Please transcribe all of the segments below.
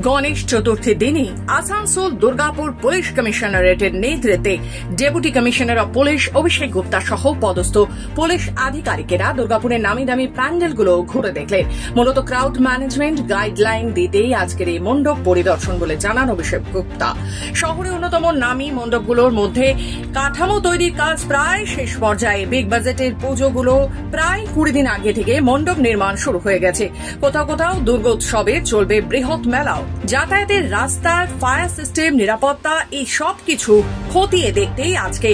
গণেশ চতুর্থীর দিনই আসানসোল দুর্গাপুর পুলিশ কমিশনারেটের নেতৃত্বে deputy commissioner of police অভিষেক গুপ্তা সহ পদস্থ পুলিশ আধিকারিকেরা দুর্গাপুরের নামি দামি প্যান্ডেলগুলো ঘুরে দেখলেন। মূলত ক্রাউড ম্যানেজমেন্ট গাইডলাইন দিতেই আজকের এই মণ্ডপ পরিদর্শন বলে জানান অভিষেক গুপ্তা। শহরে অন্যতম নামী মণ্ডপগুলোর মধ্যে কাঠামো তৈরির কাজ প্রায় শেষ পর্যায়ে। বিগ বাজেটের পুজোগুলো প্রায় 20 দিন আগে থেকে মণ্ডপ নির্মাণ শুরু হয়ে গেছে। কোথাও কোথাও দুর্গোৎসবে চলবে বৃহৎ মেলাও। যাতায়াতের রাস্তা, ফায়ার সিস্টেম, নিরাপত্তা এই সব কিছু খতিয়ে দেখতেই আজকে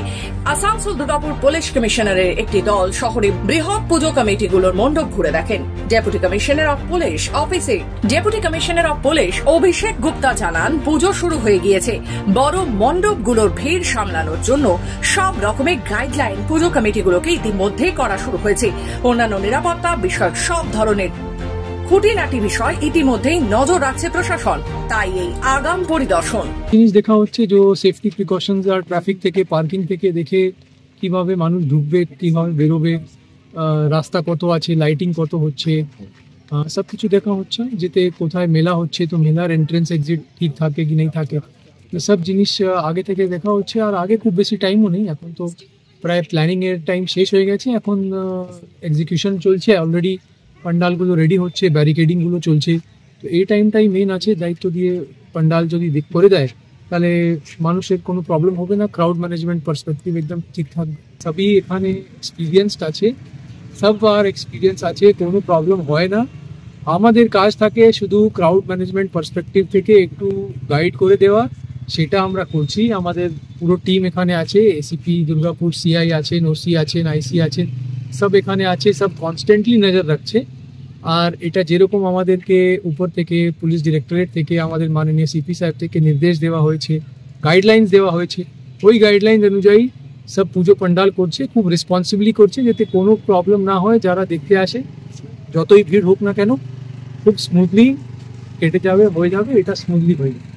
আসানসোল দুর্গাপুর পুলিশ কমিশনারের একটি দল শহরে বৃহৎ পুজো কমিটিগুলোর মণ্ডপ ঘুরে দেখেন। ডেপুটি কমিশনার অব পুলিশ অফিসে ডেপুটি কমিশনার অব পুলিশ অভিষেক গুপ্তা জানান, পুজো শুরু হয়ে গিয়েছে। বড় মণ্ডপগুলোর ভিড় সামলানোর জন্য সব রকমের গাইডলাইন পুজো কমিটিগুলোকে ইতিমধ্যেই করা শুরু হয়েছে। অন্যান্য নিরাপত্তা বিষয়ক সব ধরনের খুঁটিনাটি বিষয় ইতিমধ্যেই নজর রাখছে প্রশাসন। তাই এই আগাম পরিদর্শন জিনিস দেখা হচ্ছে যে সেফটি প্রিকশনস আর ট্রাফিক থেকে পার্কিং থেকে দেখে কিভাবে মানুষ ঢুকবে, কিভাবে বেরোবে, রাস্তা কত আছে, লাইটিং কত হচ্ছে, সব কিছু দেখা হচ্ছে। যেতে কোথায় মেলা হচ্ছে তো মেলার এন্ট্রেন্স এক্সিট ঠিক থাকে কি নেই থাকে, সব জিনিস আগে থেকে দেখা হচ্ছে। আর আগে খুব বেশি টাইমও নেই, এখন তো প্রায় প্ল্যানিংয়ের টাইম শেষ হয়ে গেছে, এখন এক্সিকিউশন চলছে। অলরেডি পান্ডালগুলো রেডি হচ্ছে, ব্যারিকেডিংগুলো চলছে। তো এই টাইমটাই মেন আছে, দায়িত্ব দিয়ে পান্ডাল যদি করে দেয় তাহলে মানুষের কোনো প্রবলেম হবে না। ক্রাউড ম্যানেজমেন্ট পার্সপেক্টিভ একদম ঠিক থাকবে। সবই এখানে এক্সপিরিয়েন্সড আছে, সব আর এক্সপিরিয়েন্স আছে, কোনো প্রবলেম হয় না। আমাদের কাজ থাকে শুধু ক্রাউড ম্যানেজমেন্ট পার্সপেক্টিভ থেকে একটু গাইড করে দেওয়া, সেটা আমরা করছি। আমাদের পুরো টিম এখানে আছে, এসিপি দুর্গাপুর, সিআই আছেন, ওসি আছেন, আইসি আছেন, সব এখানে আছে, সব কনস্ট্যান্টলি নজর রাখছে। আর এটা যেরকম আমাদেরকে উপর থেকে পুলিশ ডিরেক্টরেট থেকে আমাদের মাননীয় সিপি সাহেব থেকে নির্দেশ দেওয়া হয়েছে, গাইডলাইন্স দেওয়া হয়েছে, ওই গাইডলাইন্স অনুযায়ী সব পুজো পান্ডাল করছে, খুব রেসপন্সিবলি করছে, যাতে কোনো প্রবলেম না হয়। যারা দেখতে আসে যতই ভিড় হোক না কেন খুব স্মুথলি কেটে যাবে, হয়ে যাবে, এটা স্মুথলি হয়ে যাবে।